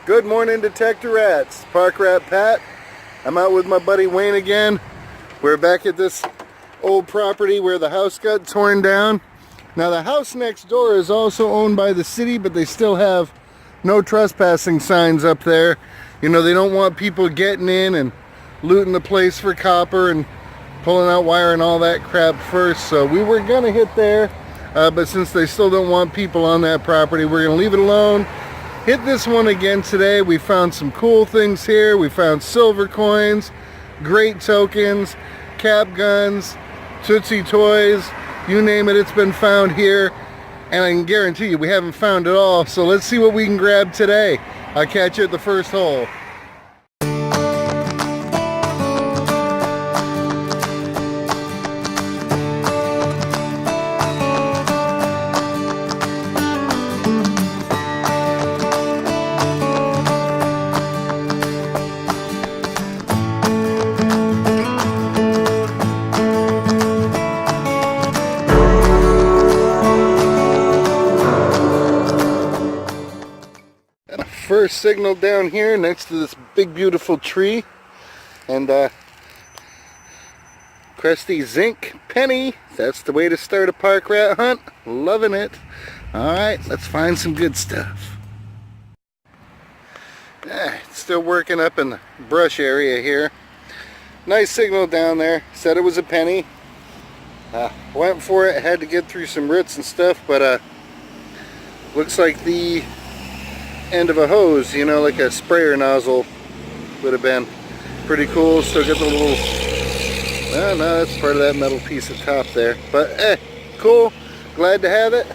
Good morning, Detector Rats. Park Rat Pat. I'm out with my buddy Wayne again. We're back at this old property where the house got torn down. Now the house next door is also owned by the city, but they still have no trespassing signs up there. You know, they don't want people getting in and looting the place for copper and pulling out wire and all that crap first. So we were gonna hit there, but since they still don't want people on that property, we're gonna leave it alone. Hit this one again today. We found some cool things here. We found silver coins, great tokens, cap guns, Tootsie toys, you name it, it's been found here. And I can guarantee you we haven't found it all. So let's see what we can grab today. I'll catch you at the first hole. First signal down here next to this big beautiful tree, and crusty zinc penny. That's the way to start a park rat hunt. Loving it. Alright, let's find some good stuff. Still working up in the brush area here. Nice signal down there. Said it was a penny. Went for it. Had to get through some roots and stuff, but looks like the end of a hose, you know, like a sprayer nozzle would have been pretty cool. Still got the little, no, that's part of that metal piece at top there, but cool. Glad to have it.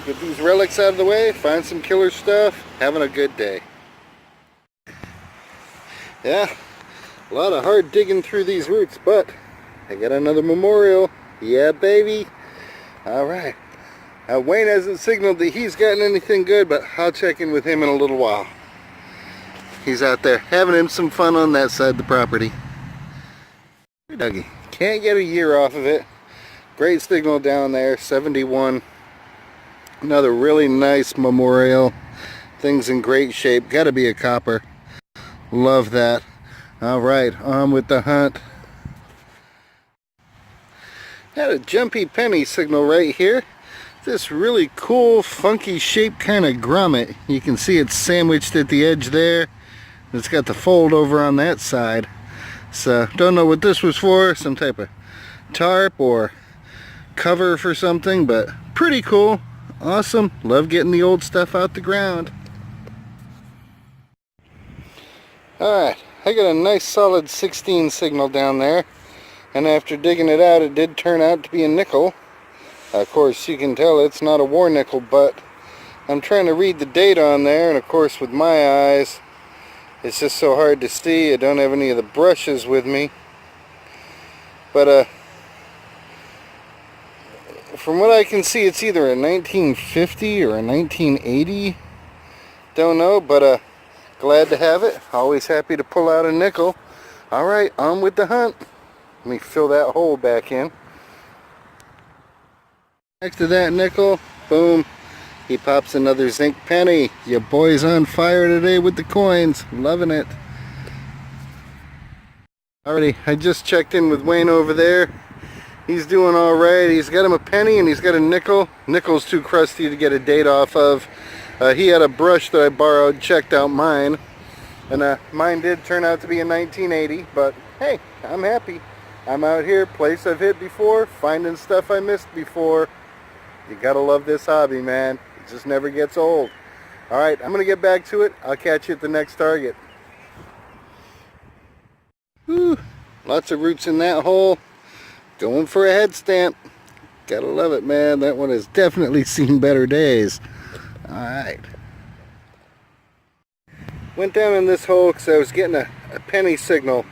Get these relics out of the way, find some killer stuff. Having a good day. Yeah, a lot of hard digging through these roots, but I got another memorial. Yeah, baby. All right. Wayne hasn't signaled that he's gotten anything good, but I'll check in with him in a little while. He's out there having him some fun on that side of the property. Dougie, can't get a year off of it. Great signal down there, 71. Another really nice memorial. Things in great shape. Gotta be a copper. Love that. Alright, on with the hunt. Had a jumpy penny signal right here. This really cool, funky shaped kind of grommet. You can see it's sandwiched at the edge there. It's got the fold over on that side. So, don't know what this was for. Some type of tarp or cover for something, but pretty cool. Awesome. Love getting the old stuff out the ground. Alright, I got a nice solid 16 signal down there. And after digging it out, it did turn out to be a nickel. Of course, you can tell it's not a war nickel, but I'm trying to read the date on there, and of course with my eyes, it's just so hard to see. I don't have any of the brushes with me. But from what I can see, it's either a 1950 or a 1980. Don't know, but glad to have it. Always happy to pull out a nickel. Alright, on with the hunt. Let me fill that hole back in. Next to that nickel, boom, he pops another zinc penny. Your boy's on fire today with the coins. Loving it. Alrighty, I just checked in with Wayne over there. He's doing alright. He's got him a penny and he's got a nickel. Nickel's too crusty to get a date off of. He had a brush that I borrowed, checked out mine. And mine did turn out to be a 1980, but hey, I'm happy. I'm out here, place I've hit before, finding stuff I missed before. You gotta love this hobby, man. It just never gets old. Alright, I'm gonna get back to it. I'll catch you at the next target. Whew, lots of roots in that hole. Going for a head stamp. Gotta love it, man. That one has definitely seen better days. Alright. Went down in this hole because I was getting a penny signal.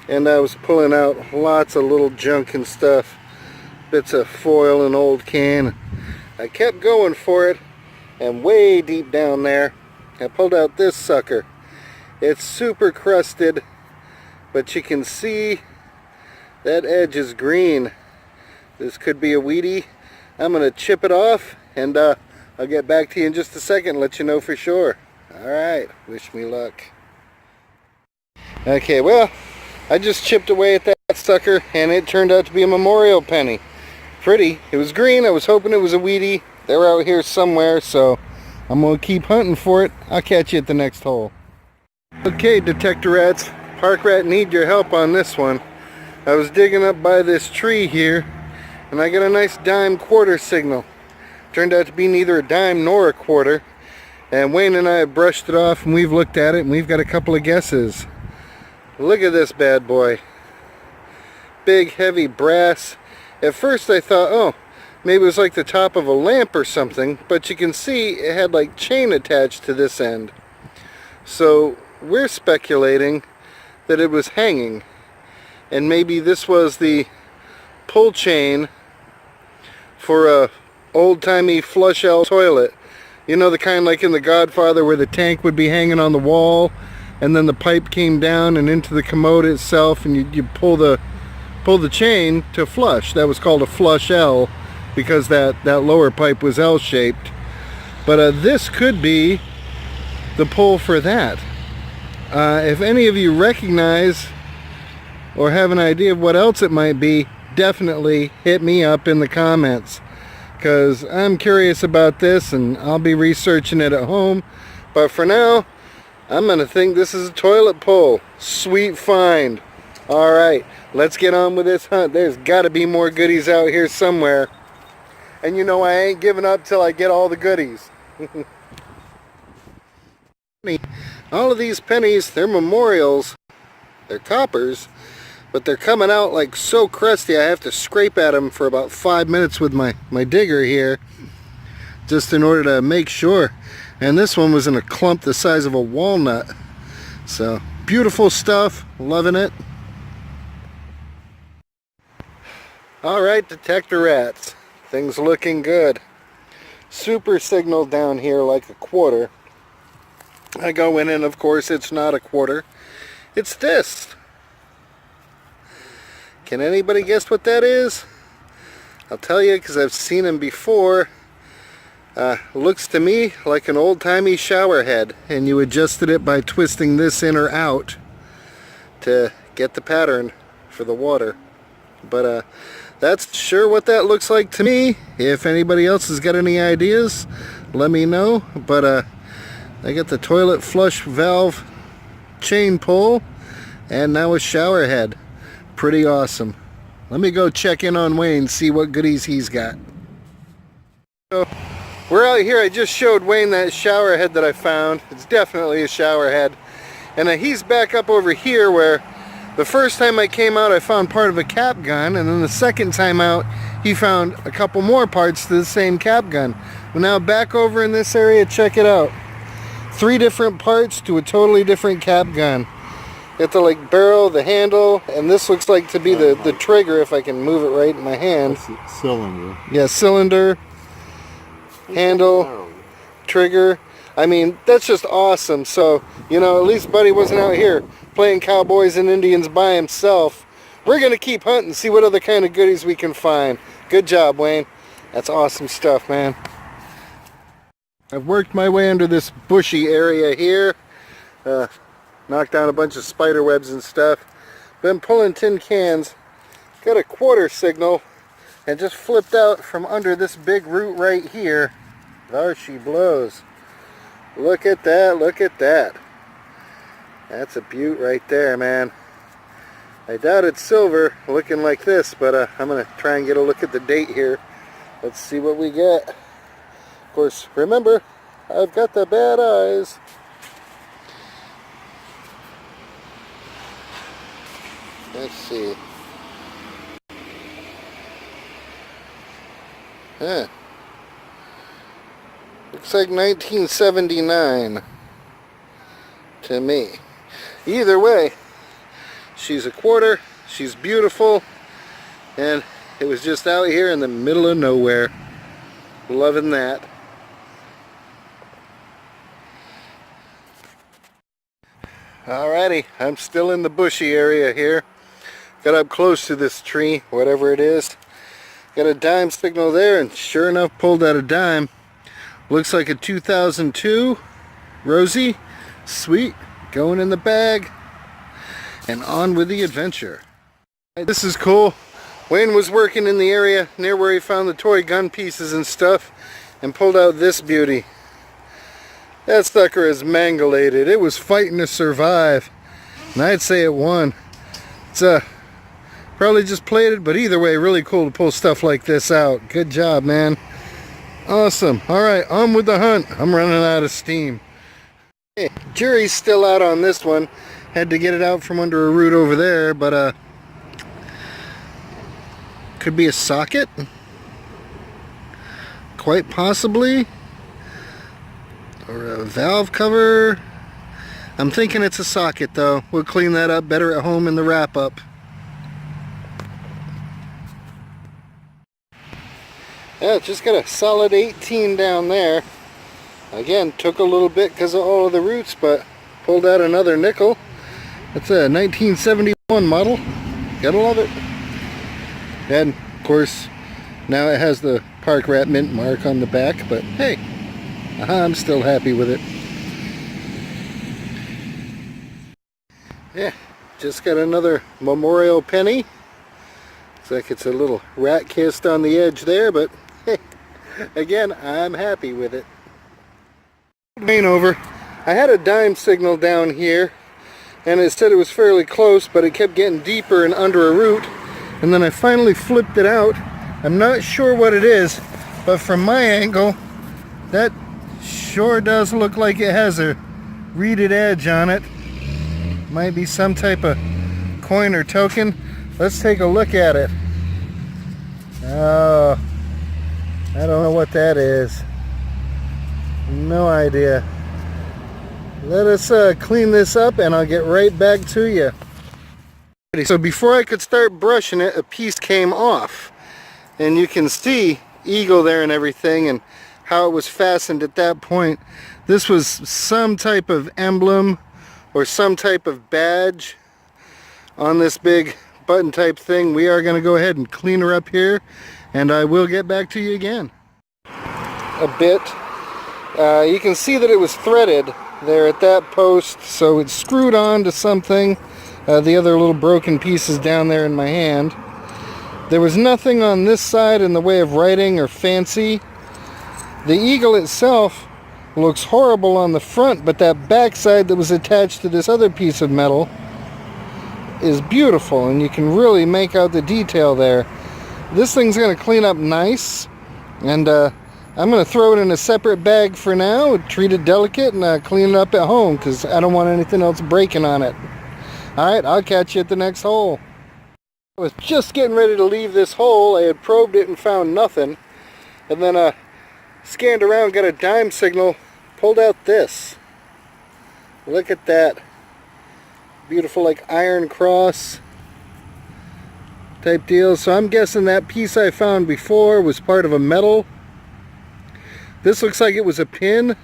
And I was pulling out lots of little junk and stuff. Bits of foil and old can. I kept going for it, and way deep down there I pulled out this sucker. It's super crusted, but you can see that edge is green. This could be a weedy. I'm gonna chip it off, and I'll get back to you in just a second and let you know for sure. Alright, wish me luck. Okay, well, I just chipped away at that sucker, and it turned out to be a memorial penny. Pretty. It was green. I was hoping it was a weedy. They were out here somewhere, so I'm going to keep hunting for it. I'll catch you at the next hole. Okay, detector rats. Park rat need your help on this one. I was digging up by this tree here, and I got a nice dime quarter signal. Turned out to be neither a dime nor a quarter. And Wayne and I have brushed it off, and we've looked at it, and we've got a couple of guesses. Look at this bad boy. Big, heavy brass. At first I thought, oh, maybe it was like the top of a lamp or something, but you can see it had like chain attached to this end. So we're speculating that it was hanging, and maybe this was the pull chain for a old-timey flush-L toilet. You know, the kind like in The Godfather where the tank would be hanging on the wall, and then the pipe came down and into the commode itself, and you pull the chain to flush. That was called a flush L because that lower pipe was L-shaped. But this could be the pull for that. If any of you recognize or have an idea of what else it might be, definitely hit me up in the comments, because I'm curious about this and I'll be researching it at home. But for now, I'm going to think this is a toilet pole. Sweet find. Alright, let's get on with this hunt. There's got to be more goodies out here somewhere. And you know I ain't giving up till I get all the goodies. All of these pennies, they're memorials. They're coppers. But they're coming out like so crusty I have to scrape at them for about 5 minutes with my digger here. Just in order to make sure. And this one was in a clump the size of a walnut. So, beautiful stuff. Loving it. Alright, detector rats. Things looking good. Super signal down here like a quarter. I go in and of course it's not a quarter. It's this. Can anybody guess what that is? I'll tell you because I've seen them before. Looks to me like an old-timey shower head, and you adjusted it by twisting this in or out to get the pattern for the water. But that's sure what that looks like to me. If anybody else has got any ideas, let me know. But I got the toilet flush valve chain pull and now a shower head. Pretty awesome. Let me go check in on Wayne, see what goodies he's got. So we're out here. I just showed Wayne that shower head that I found. It's definitely a shower head. And he's back up over here where the first time I came out I found part of a cap gun, and then the second time out he found a couple more parts to the same cap gun. Well, now back over in this area, check it out. 3 different parts to a totally different cap gun. Got the like barrel, the handle, and this looks like to be the trigger if I can move it right in my hand. That's the cylinder. Yeah, cylinder, handle, trigger. I mean, that's just awesome. So, you know, at least Buddy wasn't out here playing cowboys and Indians by himself. We're going to keep hunting, see what other kind of goodies we can find. Good job, Wayne. That's awesome stuff, man. I've worked my way under this bushy area here. Knocked down a bunch of spider webs and stuff. Been pulling tin cans. Got a quarter signal and just flipped out from under this big root right here. There she blows. Look at that, look at that. That's a beaut right there, man. I doubt it's silver looking like this, but I'm going to try and get a look at the date here. Let's see what we get. Of course, remember, I've got the bad eyes. Let's see. Huh. Looks like 1979 to me. Either way, she's a quarter, she's beautiful, and it was just out here in the middle of nowhere. Loving that. Alrighty, I'm still in the bushy area here. Got up close to this tree, whatever it is. Got a dime signal there, and sure enough pulled out a dime. Looks like a 2002 Rosie, sweet, going in the bag, and on with the adventure. This is cool. Wayne was working in the area near where he found the toy gun pieces and stuff and pulled out this beauty. That sucker is mangalated. It was fighting to survive, and I'd say it won. It's probably just plated, but either way, really cool to pull stuff like this out. Good job, man. Awesome. Alright, on with the hunt. I'm running out of steam. Hey, jury's still out on this one. Had to get it out from under a root over there, but could be a socket. Quite possibly. Or a valve cover. I'm thinking it's a socket though. We'll clean that up better at home in the wrap up. Yeah, just got a solid 18 down there. Again, took a little bit because of all of the roots, but pulled out another nickel. That's a 1971 model. Gotta love it. And of course, now it has the Park Rat Mint mark on the back, but hey, I'm still happy with it. Yeah, just got another memorial penny. Looks like it's a little rat kissed on the edge there, but hey, again, I'm happy with it. Rain over. I had a dime signal down here, and it said it was fairly close, but it kept getting deeper and under a root, and then I finally flipped it out. I'm not sure what it is, but from my angle, that sure does look like it has a reeded edge on it. Might be some type of coin or token. Let's take a look at it. Oh, I don't know what that is. No idea. Let us clean this up and I'll get right back to you. So before I could start brushing it, a piece came off. And you can see eagle there and everything and how it was fastened at that point. This was some type of emblem or some type of badge on this big button type thing. We are going to go ahead and clean her up here, and I will get back to you again. A bit. You can see that it was threaded there at that post, so it's screwed on to something. The other little broken pieces down there in my hand. There was nothing on this side in the way of writing or fancy. The eagle itself looks horrible on the front, but that back side that was attached to this other piece of metal is beautiful, and you can really make out the detail there. This thing's going to clean up nice, and I'm going to throw it in a separate bag for now, treat it delicate, and clean it up at home because I don't want anything else breaking on it. Alright, I'll catch you at the next hole. I was just getting ready to leave this hole. I had probed it and found nothing, and then scanned around, got a dime signal, pulled out this. Look at that. Beautiful, like iron cross type deal. So I'm guessing that piece I found before was part of a medal. This looks like it was a pin.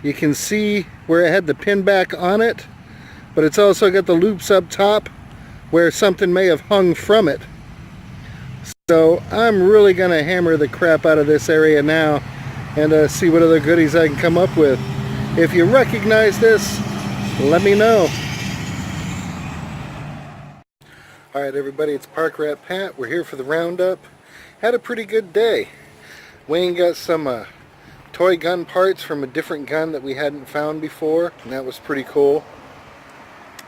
You can see where it had the pin back on it, but it's also got the loops up top where something may have hung from it. So I'm really going to hammer the crap out of this area now and see what other goodies I can come up with. If you recognize this, let me know. Alright everybody, it's Park Rat Pat. We're here for the roundup. Had a pretty good day. Wayne got some toy gun parts from a different gun that we hadn't found before, and that was pretty cool.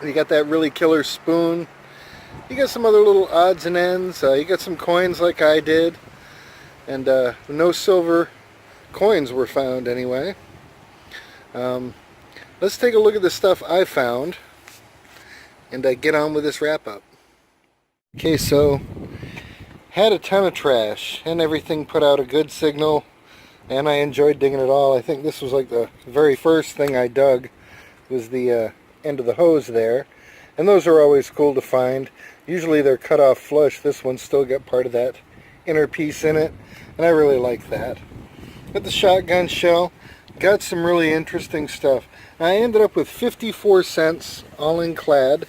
You got that really killer spoon. You got some other little odds and ends. You got some coins like I did, and no silver coins were found anyway. Let's take a look at the stuff I found and get on with this wrap up. Okay, so had a ton of trash and everything put out a good signal, and I enjoyed digging it all. I think this was like the very first thing I dug was the end of the hose there, and those are always cool to find. Usually they're cut off flush. This one's still got part of that inner piece in it, and I really like that. Got the shotgun shell, got some really interesting stuff. I ended up with 54 cents all in clad.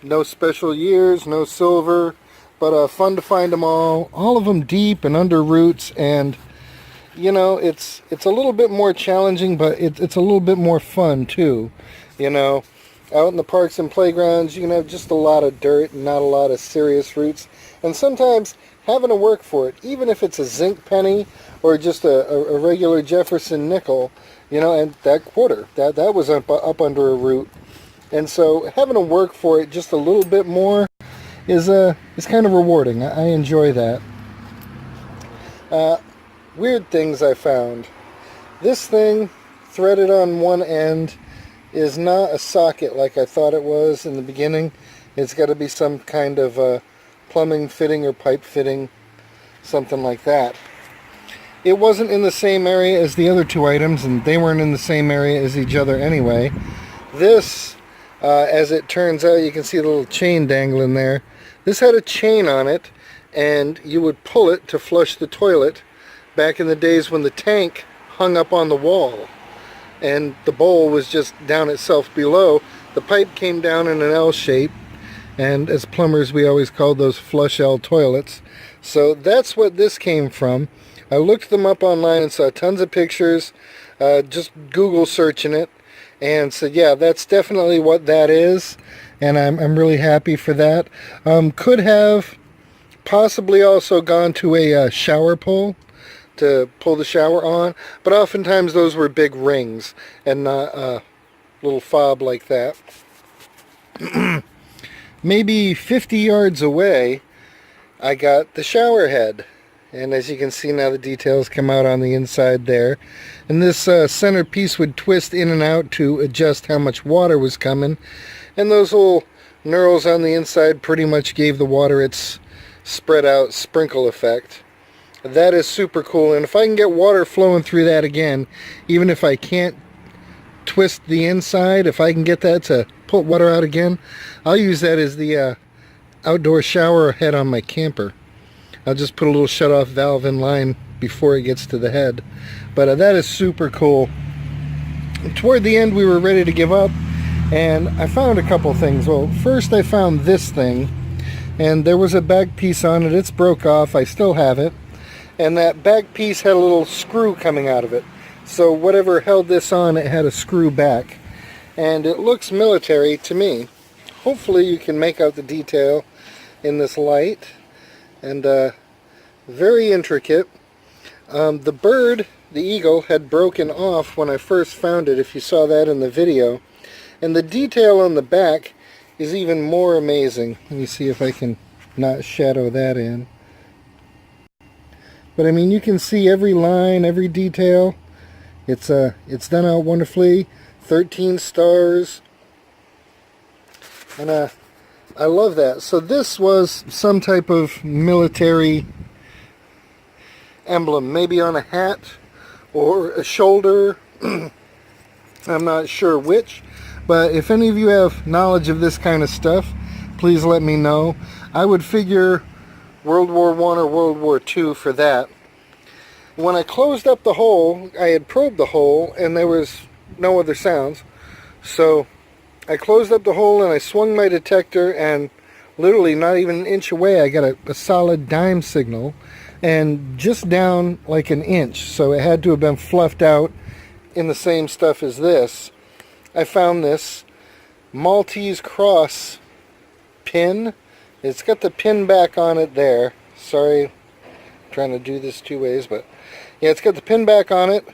No special years, no silver, but fun to find them all of them deep and under roots, and you know, it's a little bit more challenging, but it's a little bit more fun too. You know, out in the parks and playgrounds, you can have just a lot of dirt and not a lot of serious roots. And sometimes having to work for it, even if it's a zinc penny or just a regular Jefferson nickel, you know, and that quarter, that was up under a root. And so having to work for it just a little bit more is kind of rewarding. I enjoy that. Weird things I found. This thing, threaded on one end, is not a socket like I thought it was in the beginning. It's got to be some kind of plumbing fitting or pipe fitting, something like that. It wasn't in the same area as the other two items, and they weren't in the same area as each other anyway. This, as it turns out, you can see the little chain dangling there. This had a chain on it, and you would pull it to flush the toilet back in the days when the tank hung up on the wall and the bowl was just down itself below. The pipe came down in an L shape, and as plumbers we always called those flush L toilets. So that's what this came from. I looked them up online and saw tons of pictures, just Google searching it, and said, yeah, that's definitely what that is, and I'm really happy for that. Could have possibly also gone to a shower pole to pull the shower on, but oftentimes those were big rings and not a little fob like that. Maybe 50 yards away, I got the shower head, and as you can see now, the details come out on the inside there, and this center piece would twist in and out to adjust how much water was coming, and those little knurls on the inside pretty much gave the water its spread out sprinkle effect. That is super cool, and if I can get water flowing through that again, even if I can't twist the inside, if I can get that to pull water out again, I'll use that as the outdoor shower head on my camper. I'll just put a little shut-off valve in line before it gets to the head. But that is super cool. Toward the end, we were ready to give up, and I found a couple things. Well, first I found this thing, and there was a back piece on it. It's broke off. I still have it. And that back piece had a little screw coming out of it. So whatever held this on, it had a screw back. And it looks military to me. Hopefully you can make out the detail in this light. And very intricate. The bird, the eagle, had broken off when I first found it, if you saw that in the video. And the detail on the back is even more amazing. Let me see if I can not shadow that in. But I mean, you can see every line, every detail. It's done out wonderfully. 13 stars. And I love that. So this was some type of military emblem, maybe on a hat or a shoulder. I'm not sure which, but if any of you have knowledge of this kind of stuff, please let me know. I would figure World War I or World War II for that. When I closed up the hole, I had probed the hole and there was no other sounds. So I closed up the hole and I swung my detector, and literally not even an inch away I got a solid dime signal, and just down like an inch, so it had to have been fluffed out in the same stuff as this. I found this Maltese cross pin. It's got the pin back on it there. Sorry, I'm trying to do this two ways, but yeah, it's got the pin back on it,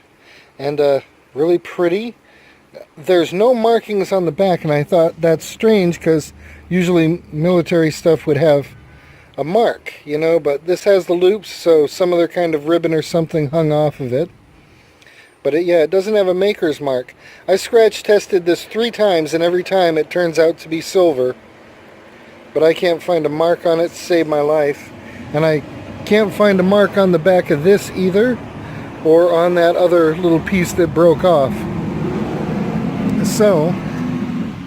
and really pretty. There's no markings on the back, and I thought that's strange because usually military stuff would have a mark, you know, but this has the loops, so some other kind of ribbon or something hung off of it. But yeah, it doesn't have a maker's mark. I scratch tested this 3 times, and every time it turns out to be silver. But I can't find a mark on it to save my life. And I can't find a mark on the back of this either, or on that other little piece that broke off. So,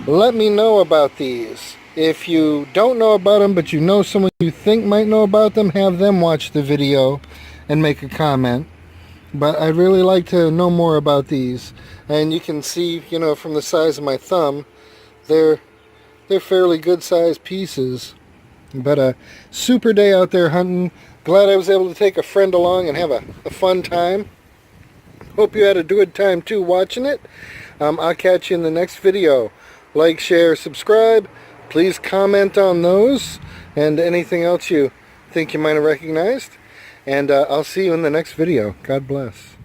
let me know about these. If you don't know about them, but you know someone you think might know about them, have them watch the video and make a comment. But I'd really like to know more about these. And you can see, you know, from the size of my thumb, they're fairly good sized pieces. But a super day out there hunting. Glad I was able to take a friend along and have a fun time. Hope you had a good time too watching it. I'll catch you in the next video. Like, share, subscribe. Please comment on those and anything else you think you might have recognized. And I'll see you in the next video. God bless.